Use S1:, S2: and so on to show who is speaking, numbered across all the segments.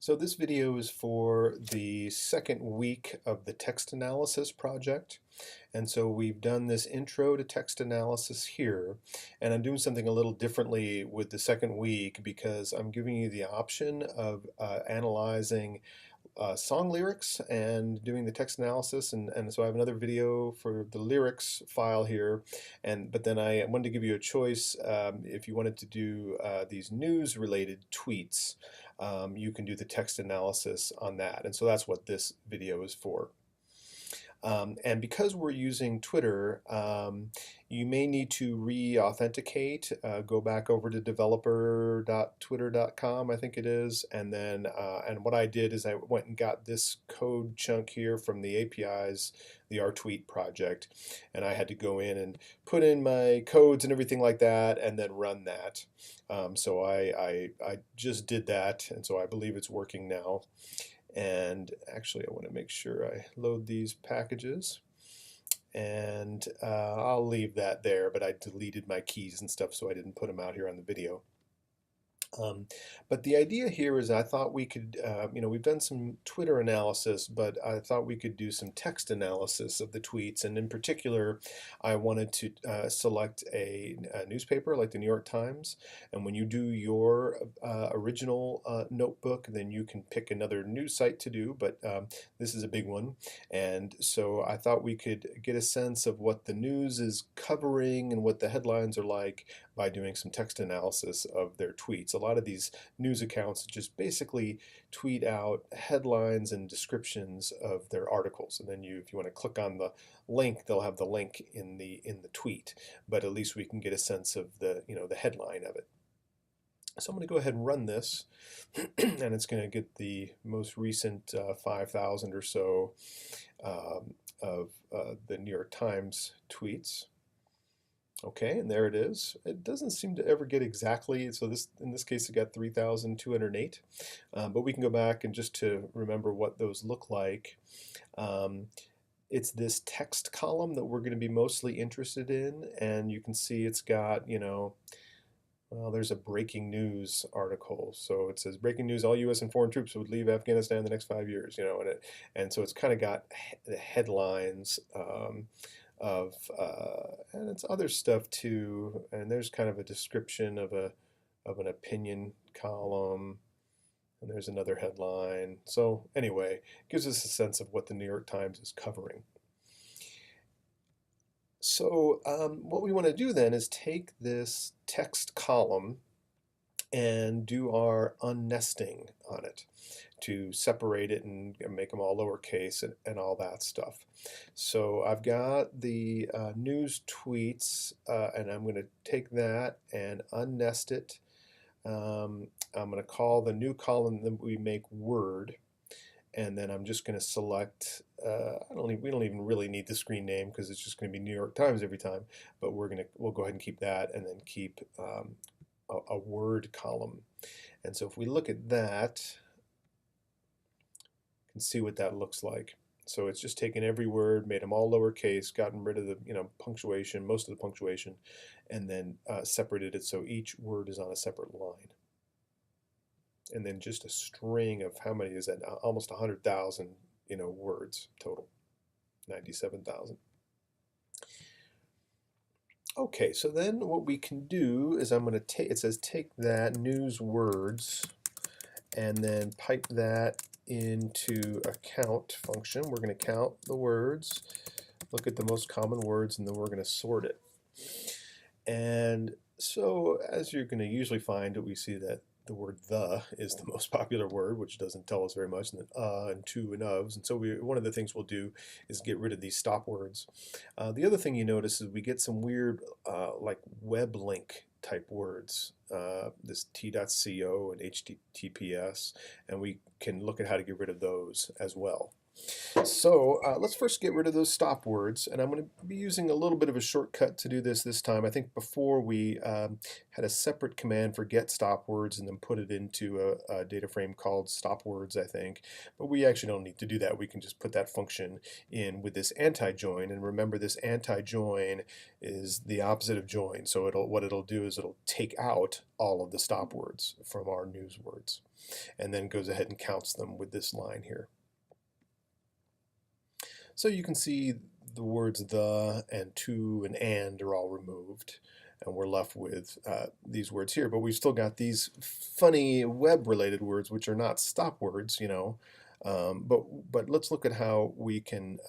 S1: So this video is for the second week of the text analysis project. And so we've done this intro to text analysis here, and I'm doing something a little differently with the second week because I'm giving you the option of analyzing song lyrics and doing the text analysis, and so I have another video for the lyrics file here, but then I wanted to give you a choice. If you wanted to do these news related tweets, you can do the text analysis on that, and so that's what this video is for. And because we're using Twitter, you may need to re-authenticate, go back over to developer.twitter.com, I think it is, and then and what I did is I went and got this code chunk here from the APIs, the RTweet project, and I had to go in and put in my codes and everything like that, and then run that. So I just did that, and so I believe it's working now. And actually, I want to make sure I load these packages, and I'll leave that there, but I deleted my keys and stuff, so I didn't put them out here on the video. But the idea here is I thought we could, we've done some Twitter analysis, but I thought we could do some text analysis of the tweets. And in particular, I wanted to select a newspaper like the New York Times. And when you do your original notebook, then you can pick another news site to do, but this is a big one. And so I thought we could get a sense of what the news is covering and what the headlines are like by doing some text analysis of their tweets. A lot of these news accounts just basically tweet out headlines and descriptions of their articles, and then if you want to click on the link, they'll have the link in the tweet. But at least we can get a sense of the the headline of it. So I'm going to go ahead and run this, and it's going to get the most recent 5,000 or so of the New York Times tweets. Okay, and there it is. It doesn't seem to ever get exactly, so in this case it got 3,208, but we can go back and just to remember what those look like. It's this text column that we're going to be mostly interested in, and you can see it's got, well, there's a breaking news article. So it says breaking news: all U.S. and foreign troops would leave Afghanistan in the next 5 years. And so it's kind of got the headlines. Of and it's other stuff too, and there's kind of a description of an opinion column, and there's another headline. So anyway, it gives us a sense of what the New York Times is covering. So what we want to do then is take this text column and do our unnesting on it to separate it and make them all lowercase and all that stuff. So I've got the news tweets, and I'm going to take that and unnest it. I'm going to call the new column that we make word, and then I'm just going to select, we don't even really need the screen name because it's just going to be New York Times every time, but we'll go ahead and keep that, and then keep a word column. And so if we look at that, you can see what that looks like. So it's just taken every word, made them all lowercase, gotten rid of the punctuation, most of the punctuation, and then separated it so each word is on a separate line. And then just a string of, how many is that? Almost 100,000 words total, 97,000. Okay, so then what we can do is I'm going to take, it says take that news words and then pipe that into a count function. We're going to count the words, look at the most common words, and then we're going to sort it. And so as you're going to usually find, we see that the word the is the most popular word, which doesn't tell us very much, and then and to and ofs. And so one of the things we'll do is get rid of these stop words. The other thing you notice is we get some weird like web link type words, this t.co and https, and we can look at how to get rid of those as well. So let's first get rid of those stop words, and I'm going to be using a little bit of a shortcut to do this time. I think before we had a separate command for get stop words and then put it into a data frame called stop words, I think. But we actually don't need to do that. We can just put that function in with this anti-join, and remember this anti-join is the opposite of join. So what it'll do is it'll take out all of the stop words from our news words, and then goes ahead and counts them with this line here. So you can see the words the and to and are all removed, and we're left with these words here. But we've still got these funny web-related words, which are not stop words, you know. But let's look at how we can,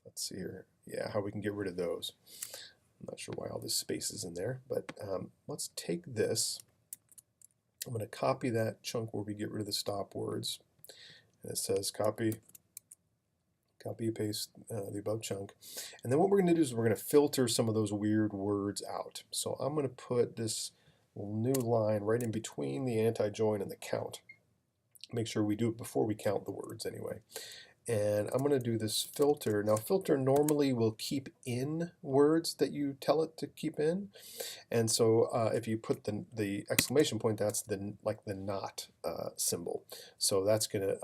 S1: let's see here, yeah, how we can get rid of those. I'm not sure why all this space is in there, but let's take this. I'm going to copy that chunk where we get rid of the stop words. And it says copy paste the above chunk, and then what we're going to do is we're going to filter some of those weird words out. So I'm going to put this new line right in between the anti-join and the count. Make sure we do it before we count the words anyway. And I'm going to do this filter. Now filter normally will keep in words that you tell it to keep in, and so if you put the exclamation point, that's like the not symbol. So that's going to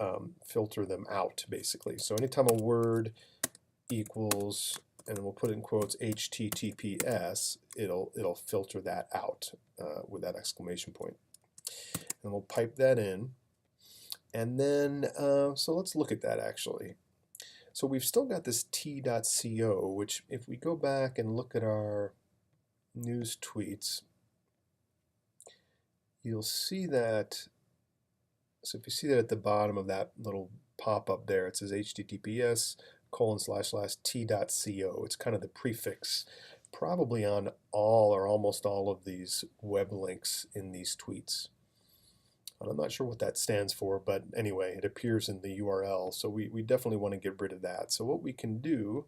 S1: filter them out basically. So anytime a word equals, and we'll put it in quotes, HTTPS, it'll filter that out with that exclamation point. And we'll pipe that in. And then, so let's look at that actually. So we've still got this t.co, which if we go back and look at our news tweets, you'll see that, so if you see that at the bottom of that little pop-up there, it says https://t.co. It's kind of the prefix probably on all or almost all of these web links in these tweets. I'm not sure what that stands for, but anyway, it appears in the URL, so we definitely want to get rid of that. So what we can do,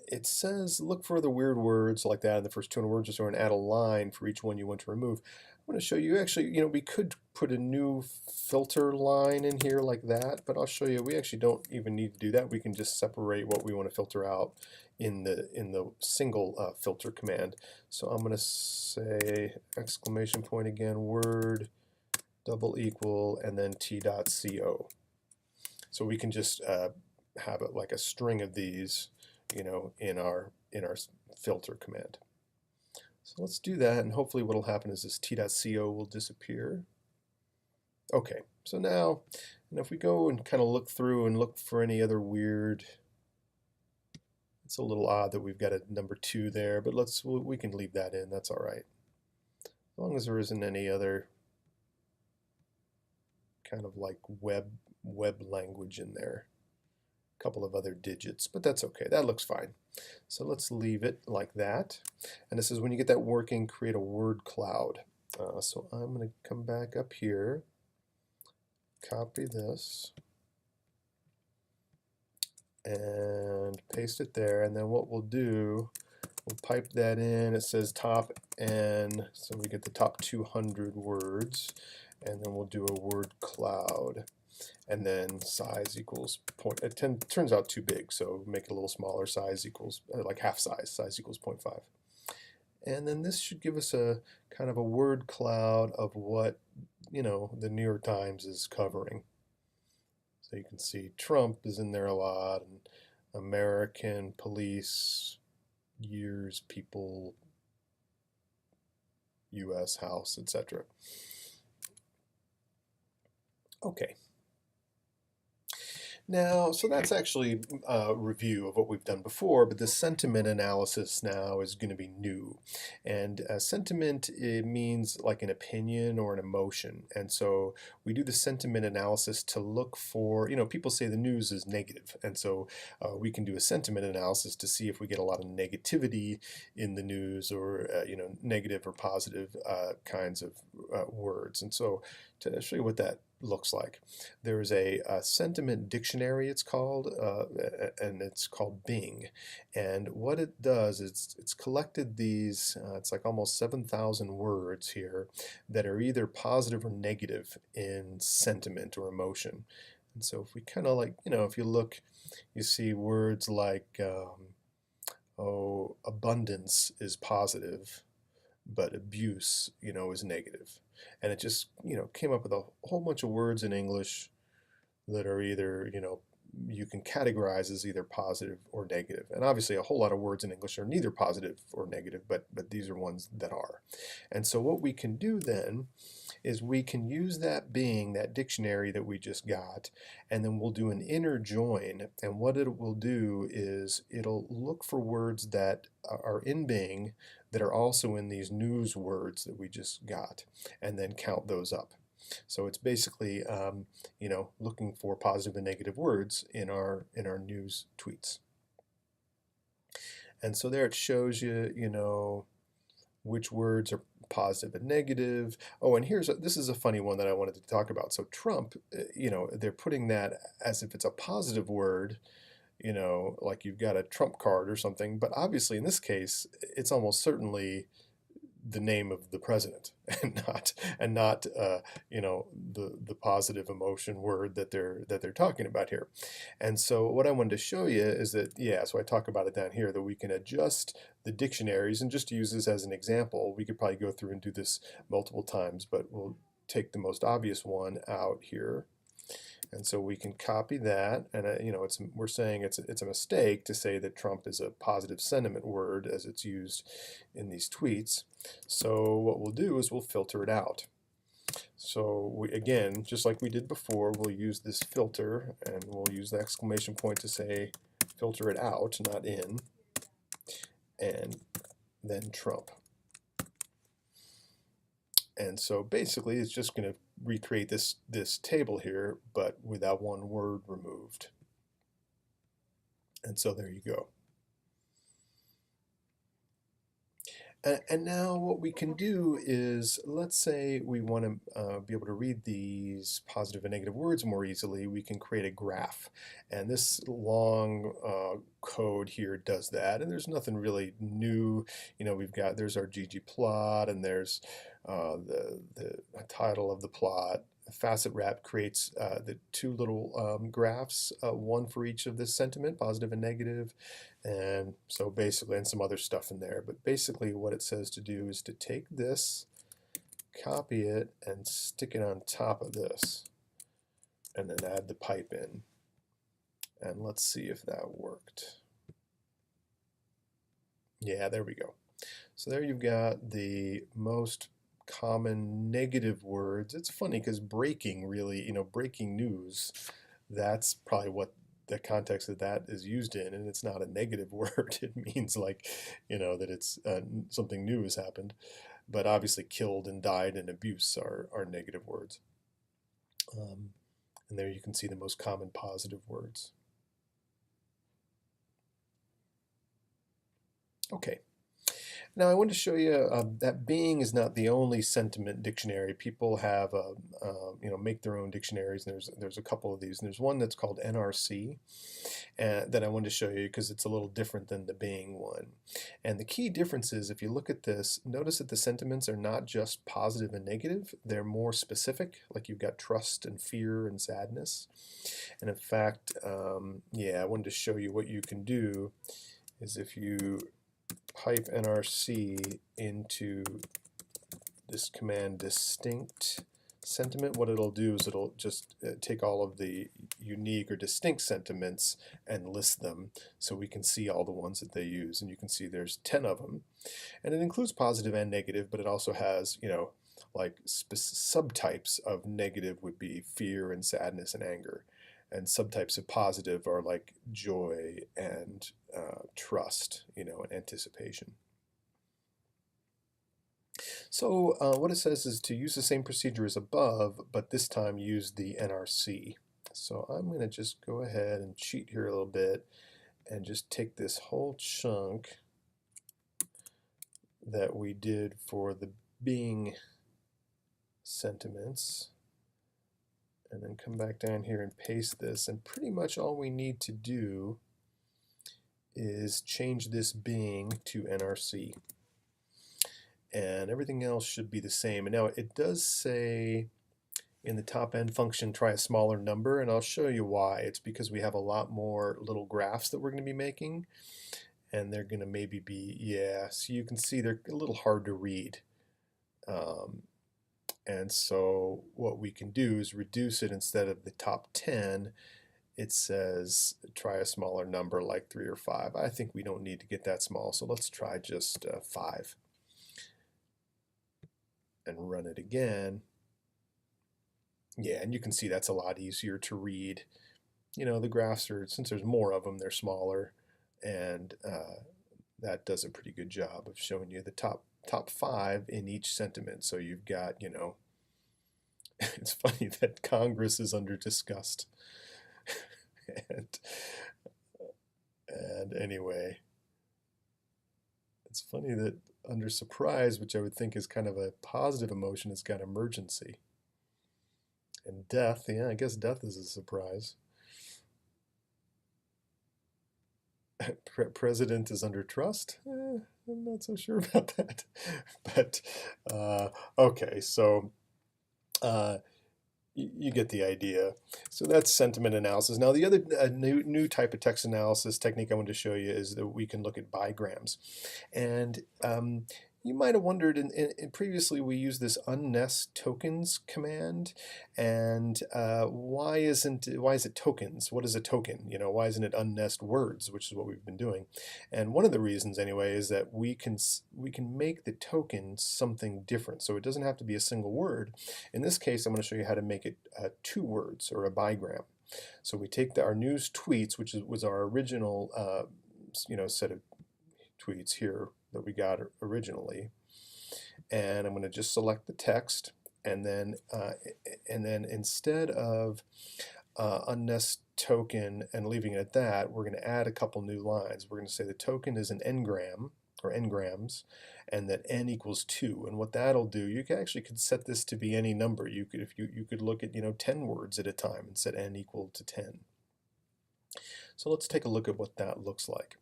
S1: it says look for the weird words like that in the first 200 words or so and add a line for each one you want to remove. I'm going to show you actually, you know, we could put a new filter line in here like that, but I'll show you we actually don't even need to do that. We can just separate what we want to filter out in the single filter command. So I'm going to say exclamation point again, word double equal, and then t.co. So we can just have it like a string of these, you know, in our filter command. So let's do that, and hopefully what will happen is this t.co will disappear. Okay, so now, and if we go and kind of look through and look for any other weird, it's a little odd that we've got a number 2 there, but we can leave that in, that's all right. As long as there isn't any other kind of like web language in there. A couple of other digits, but that's okay, that looks fine. So let's leave it like that. And it says when you get that working, create a word cloud. So I'm going to come back up here, copy this, and paste it there, and then what we'll do, we'll pipe that in. It says top n, so we get the top 200 words, and then we'll do a word cloud, and then size equals point. It turns out too big, so make it a little smaller. Size equals like half size. Size equals 0.5, and then this should give us a kind of a word cloud of what, you know, the New York Times is covering. So you can see Trump is in there a lot, and American police, years, people, U.S. House, etc. Okay. Now, so that's actually a review of what we've done before, but the sentiment analysis now is going to be new. And sentiment, it means like an opinion or an emotion. And so we do the sentiment analysis to look for, you know, people say the news is negative. And so we can do a sentiment analysis to see if we get a lot of negativity in the news or, you know, negative or positive kinds of words. And so to show you what that looks like. There's a sentiment dictionary, it's called, and it's called Bing. And what it does is it's collected these, it's like almost 7,000 words here that are either positive or negative in sentiment or emotion. And so if we kind of like, if you look, you see words like, oh, abundance is positive, but abuse, is negative. And it just, came up with a whole bunch of words in English that are either, you can categorize as either positive or negative. And obviously a whole lot of words in English are neither positive or negative, but these are ones that are. And so what we can do then is we can use that Bing, that dictionary that we just got, and then we'll do an inner join. And what it will do is it'll look for words that are in Bing that are also in these news words that we just got, and then count those up. So it's basically, looking for positive and negative words in our news tweets. And so there it shows you, which words are positive and negative. Oh, and this is a funny one that I wanted to talk about. So Trump, they're putting that as if it's a positive word, like you've got a Trump card or something. But obviously in this case, it's almost certainly the name of the president and not the positive emotion word that they're talking about here. And so what I wanted to show you is that, so I talk about it down here, that we can adjust the dictionaries. And just to use this as an example, we could probably go through and do this multiple times, but we'll take the most obvious one out here. And so we can copy that, and we're saying it's a mistake to say that Trump is a positive sentiment word as it's used in these tweets. So what we'll do is we'll filter it out. So again, just like we did before, we'll use this filter, and we'll use the exclamation point to say filter it out, not in, and then Trump. And so basically it's just going to recreate this table here, but without one word removed. And so there you go. And now what we can do is, let's say we want to be able to read these positive and negative words more easily. We can create a graph. And this long code here does that. And there's nothing really new. There's our ggplot, and there's the title of the plot. Facet Wrap creates the two little graphs, one for each of this sentiment, positive and negative, and so basically, and some other stuff in there. But basically what it says to do is to take this, copy it, and stick it on top of this, and then add the pipe in. And let's see if that worked. Yeah, there we go. So there you've got the most common negative words. It's funny because breaking really, breaking news, that's probably what the context that that is used in, and it's not a negative word. It means like, that it's something new has happened. But obviously killed and died and abuse are negative words. And there you can see the most common positive words. Okay. Now I want to show you that Bing is not the only sentiment dictionary. People have, make their own dictionaries. And there's a couple of these. And there's one that's called NRC that I wanted to show you because it's a little different than the Bing one. And the key difference is, if you look at this, notice that the sentiments are not just positive and negative. They're more specific, like you've got trust and fear and sadness. And in fact, I wanted to show you what you can do is if you pipe NRC into this command distinct sentiment, what it'll do is it'll just take all of the unique or distinct sentiments and list them so we can see all the ones that they use. And you can see there's 10 of them. And it includes positive and negative, but it also has, like subtypes of negative would be fear and sadness and anger. And subtypes of positive are like joy and trust, and anticipation. So what it says is to use the same procedure as above, but this time use the NRC. So I'm going to just go ahead and cheat here a little bit and just take this whole chunk that we did for the Bing sentiments, and then come back down here and paste this, and pretty much all we need to do is change this Bing to NRC, and everything else should be the same. And now it does say in the top end function try a smaller number, and I'll show you why. It's because we have a lot more little graphs that we're going to be making, and they're going to maybe be, yeah, so you can see they're a little hard to read. And so what we can do is reduce it. Instead of the top 10, it says try a smaller number like 3 or 5. I think we don't need to get that small, so let's try just 5 and run it again. Yeah, and you can see that's a lot easier to read. You know, the graphs are, since there's more of them, they're smaller, and that does a pretty good job of showing you the top 5 in each sentiment. So you've got, you know, it's funny that Congress is under disgust. and anyway, it's funny that under surprise, which I would think is kind of a positive emotion, it's got emergency. And death, yeah, I guess death is a surprise. President is under trust? I'm not so sure about that. But okay, so you get the idea. So that's sentiment analysis. Now the other new type of text analysis technique I want to show you is that we can look at bigrams. And you might have wondered, previously we used this unnest tokens command, and why is it tokens? What is a token? You know, why isn't it unnest words, which is what we've been doing? And one of the reasons, anyway, is that we can make the token something different. So it doesn't have to be a single word. In this case, I'm going to show you how to make it 2 words, or a bigram. So we take our news tweets, which was our original set of tweets here that we got originally, and I'm going to just select the text, and then instead of unnest token and leaving it at that, we're going to add a couple new lines. We're going to say the token is an n-gram or n-grams, and that n equals 2. And what that'll do, you actually could set this to be any number. You could, if you could look at 10 words at a time and set n equal to 10. So let's take a look at what that looks like.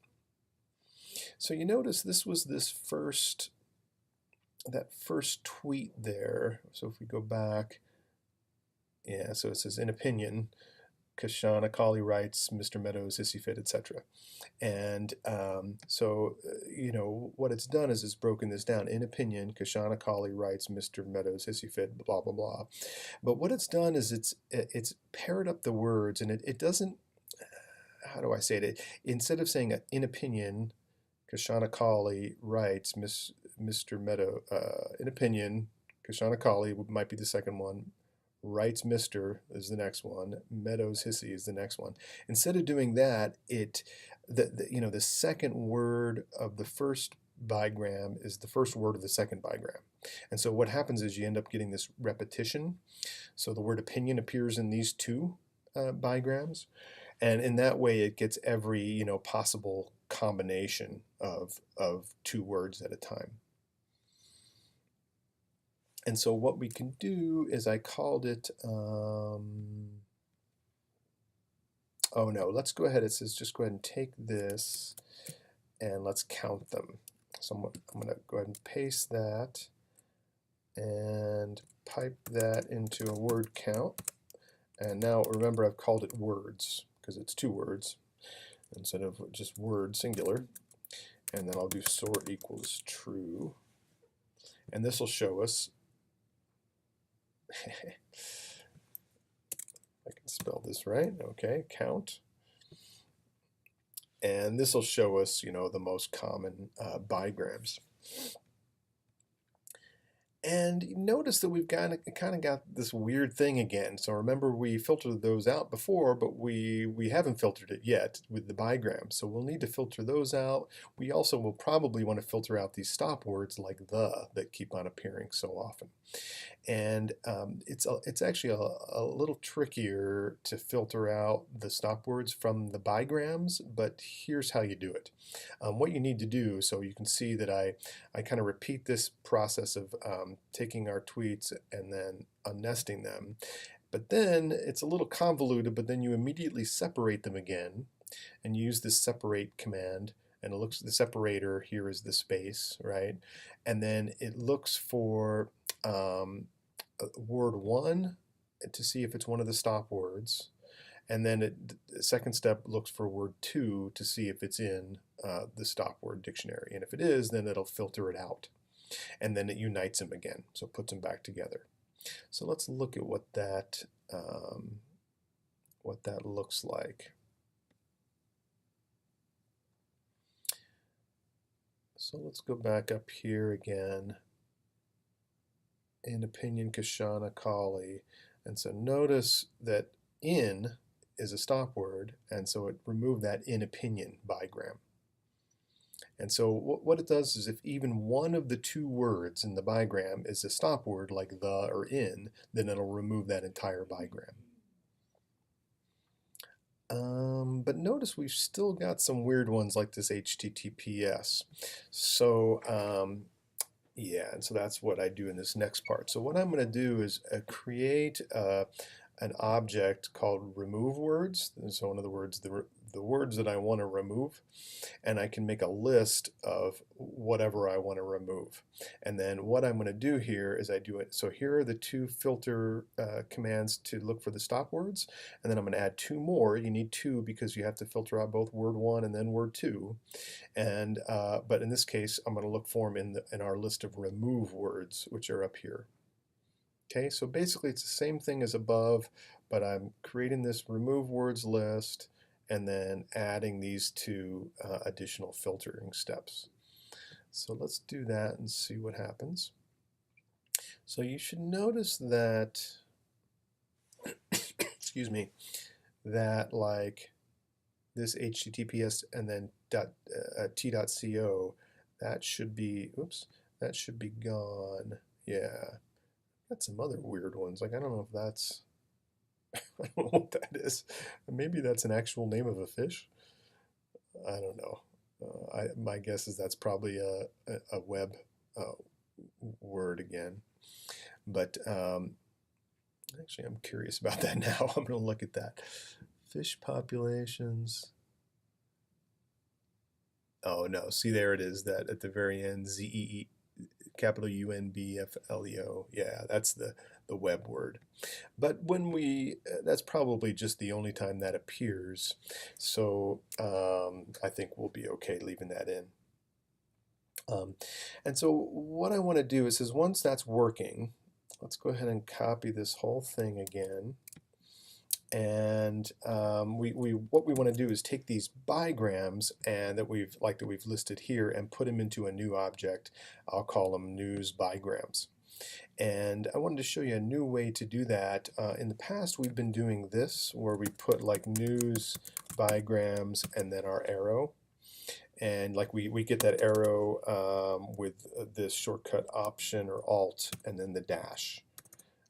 S1: So you notice this was that first tweet there. So if we go back, yeah, so it says, in opinion, Kashana Kali writes, Mr. Meadows, hissy fit, etc. And so, what it's done is it's broken this down. In opinion, Kashana Kali writes, Mr. Meadows, hissy fit, blah, blah, blah. But what it's done is it's paired up the words, and it doesn't, how do I say it? Instead of saying in opinion, Kashana Kali writes, Mr. Meadow, in opinion, Kashana Kali might be the second one, writes Mr. is the next one, Meadows hissy is the next one. Instead of doing that, the second word of the first bigram is the first word of the second bigram. And so what happens is you end up getting this repetition. So the word opinion appears in these 2 bigrams, and in that way it gets every possible combination of 2 words at a time. And so what we can do is I called it, oh no, let's go ahead. It says just go ahead and take this and let's count them. So I'm going to go ahead and paste that and pipe that into a word count. And now remember, I've called it words because it's 2 words instead of just word singular. And then I'll do sort equals true. And this will show us, I can spell this right, okay, count. And this will show us, the most common bigrams. And notice that we've kind of got this weird thing again. So remember, we filtered those out before, but we haven't filtered it yet with the bigrams. So we'll need to filter those out. We also will probably want to filter out these stop words like the that keep on appearing so often. And it's actually a little trickier to filter out the stop words from the bigrams, but here's how you do it. What you need to do, so you can see that I kind of repeat this process of taking our tweets and then unnesting them. But then it's a little convoluted, but then you immediately separate them again and use this separate command. And it looks, the separator here is the space, right? And then it looks for word 1 to see if it's one of the stop words. And then the second step looks for word 2 to see if it's in the stop word dictionary. And if it is, then it'll filter it out. And then it unites them again, so it puts them back together. So let's look at what that looks like. So let's go back up here again in opinion Kashana Kali. And so notice that in is a stop word, and so it removed that in opinion bigram. And so what it does is if even one of the two words in the bigram is a stop word like the or in, then it'll remove that entire bigram. But notice we've still got some weird ones like this HTTPS. So yeah, and so that's what I do in this next part. So what I'm going to do is create an object called remove words. So in other words, the words that I want to remove, and I can make a list of whatever I want to remove. And then what I'm going to do here is I do it. So here are the two filter commands to look for the stop words, and then I'm going to add 2 more. You need 2 because you have to filter out both word 1 and then word 2. And but in this case, I'm going to look for them in our list of remove words, which are up here. Okay, so basically it's the same thing as above, but I'm creating this remove words list and then adding these 2 additional filtering steps. So let's do that and see what happens. So you should notice that, excuse me, that like this HTTPS and then t.co, that should be, oops, that should be gone. Yeah. Got some other weird ones. Like, I don't know if that's, I don't know what that is. Maybe that's an actual name of a fish. I don't know. My guess is that's probably a web word again. But actually, I'm curious about that now. I'm going to look at that. Fish populations. Oh, no. See, there it is. That at the very end, ZEE. Capital UNBFLEO. Yeah, that's the web word. But when that's probably just the only time that appears. So I think we'll be okay leaving that in. And so what I want to do is once that's working, let's go ahead and copy this whole thing again. And what we want to do is take these bigrams and that we've listed here and put them into a new object. I'll call them news bigrams. And I wanted to show you a new way to do that. In the past, we've been doing this where we put like news bigrams and then our arrow. And like we get that arrow with this shortcut Option or Alt and then the dash.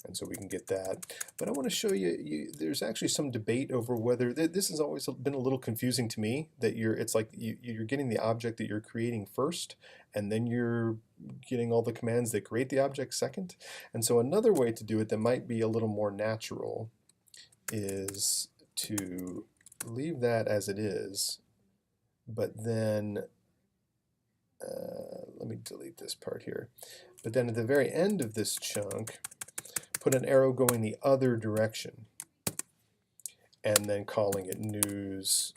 S1: And so we can get that. But I want to show you, there's actually some debate over whether, this has always been a little confusing to me, that it's like you're getting the object that you're creating first, and then you're getting all the commands that create the object second. And so another way to do it that might be a little more natural is to leave that as it is, but then, let me delete this part here. But then at the very end of this chunk, put an arrow going the other direction and then calling it news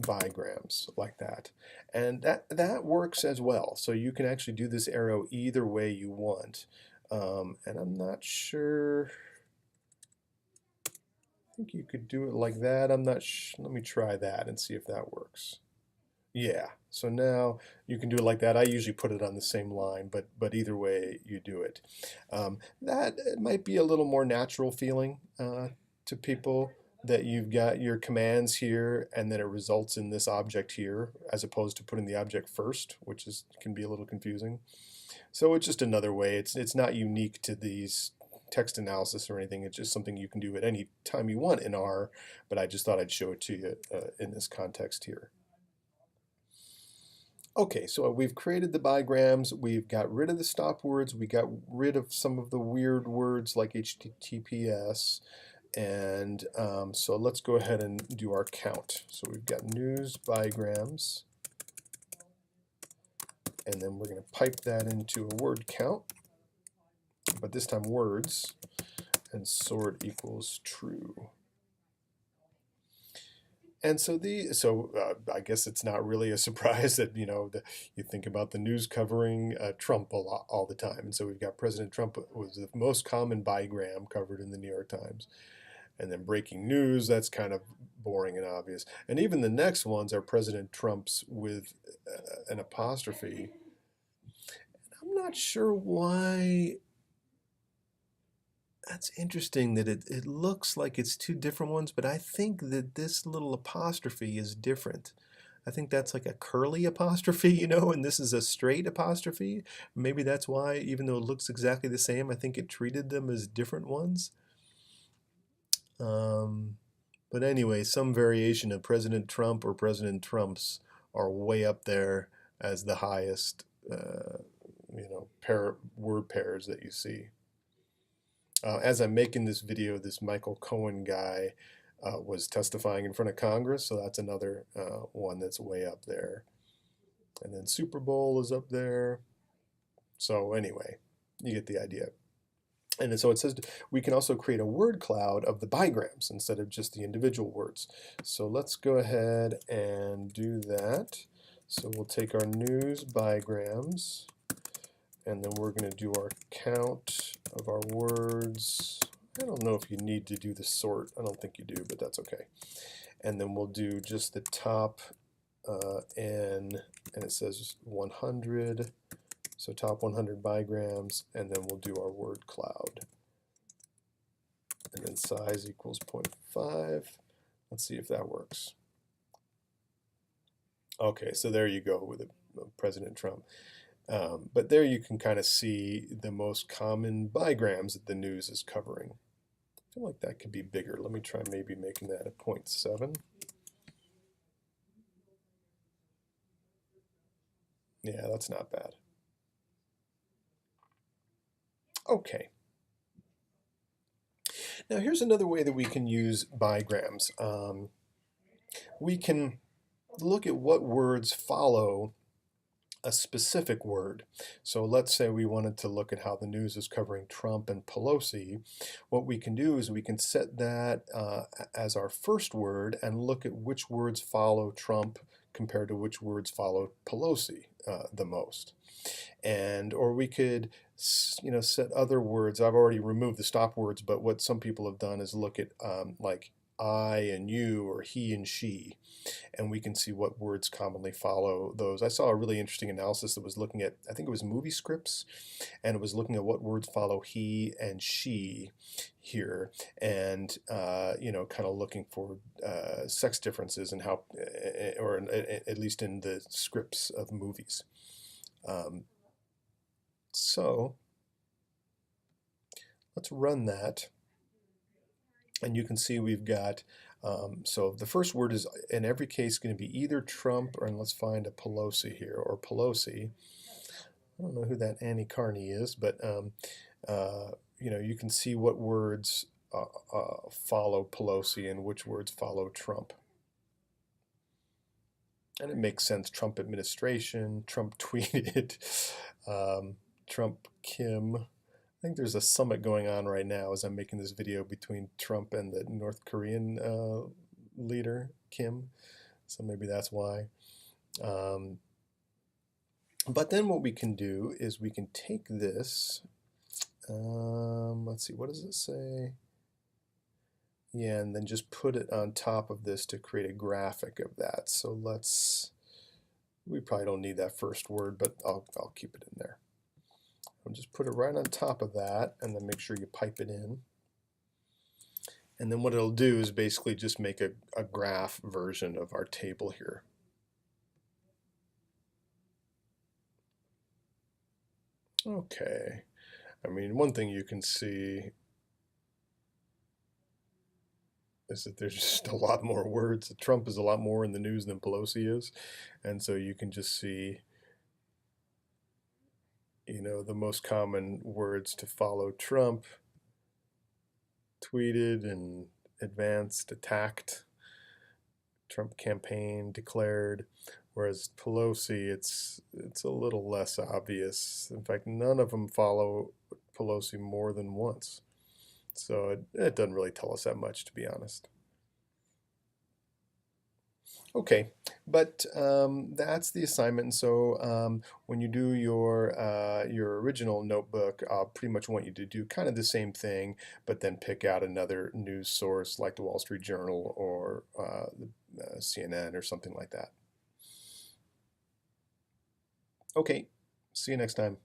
S1: bigrams like that. And that works as well. So you can actually do this arrow either way you want. And I'm not sure, I think you could do it like that. I'm not let me try that and see if that works. Yeah, so now you can do it like that. I usually put it on the same line, but either way you do it. That might be a little more natural feeling to people, that you've got your commands here and then it results in this object here, as opposed to putting the object first, which can be a little confusing. So it's just another way. It's not unique to these text analysis or anything. It's just something you can do at any time you want in R, but I just thought I'd show it to you in this context here. Okay, so we've created the bigrams, we've got rid of the stop words, we got rid of some of the weird words like HTTPS, and so let's go ahead and do our count. So we've got news bigrams, and then we're going to pipe that into a word count, but this time words, and sort equals true. And so I guess it's not really a surprise that you think about the news covering Trump a lot all the time. And so we've got President Trump was the most common bigram covered in the New York Times, and then breaking news, that's kind of boring and obvious. And even the next ones are President Trump's with an apostrophe. I'm not sure why. That's interesting that it looks like it's two different ones, but I think that this little apostrophe is different. I think that's like a curly apostrophe, and this is a straight apostrophe. Maybe that's why, even though it looks exactly the same, I think it treated them as different ones. But anyway, some variation of President Trump or President Trumps are way up there as the highest, word pairs that you see. As I'm making this video, this Michael Cohen guy was testifying in front of Congress, so that's another one that's way up there. And then Super Bowl is up there. So anyway, you get the idea. And so it says we can also create a word cloud of the bigrams instead of just the individual words. So let's go ahead and do that. So we'll take our news bigrams, and then we're going to do our count of our words. I don't know if you need to do the sort. I don't think you do, but that's okay. And then we'll do just the top N, and it says 100. So top 100 bigrams, and then we'll do our word cloud. And then size equals 0.5. Let's see if that works. Okay, so there you go with President Trump. But there you can kind of see the most common bigrams that the news is covering. I feel like that could be bigger. Let me try maybe making that a 0.7. Yeah, that's not bad. Okay. Now here's another way that we can use bigrams. We can look at what words follow a specific word. So let's say we wanted to look at how the news is covering Trump and Pelosi. What we can do is we can set that as our first word and look at which words follow Trump compared to which words follow Pelosi the most. Or we could set other words. I've already removed the stop words, but what some people have done is look at like I and you, or he and she, and we can see what words commonly follow those. I saw a really interesting analysis that was looking at, I think it was movie scripts, and it was looking at what words follow he and she here, and kind of looking for sex differences and how, or at least in the scripts of movies. So let's run that. And you can see we've got, so the first word is in every case going to be either Trump, or, and let's find a Pelosi here, or Pelosi. I don't know who that Annie Carney is, but you can see what words follow Pelosi and which words follow Trump. And it makes sense. Trump administration, Trump tweeted, Trump Kim. I think there's a summit going on right now as I'm making this video between Trump and the North Korean leader, Kim. So maybe that's why. But then what we can do is we can take this, let's see, what does it say? Yeah, and then just put it on top of this to create a graphic of that. So we probably don't need that first word, but I'll keep it in there. I'll just put it right on top of that, and then make sure you pipe it in. And then what it'll do is basically just make a graph version of our table here. Okay. I mean, one thing you can see is that there's just a lot more words. Trump is a lot more in the news than Pelosi is, and so you can just see, the most common words to follow Trump: tweeted and advanced, attacked, Trump campaign, declared. Whereas Pelosi, it's a little less obvious. In fact, none of them follow Pelosi more than once. So it doesn't really tell us that much, to be honest. Okay, but that's the assignment. And so when you do your original notebook, I'll pretty much want you to do kind of the same thing, but then pick out another news source like the Wall Street Journal or CNN or something like that. Okay, see you next time.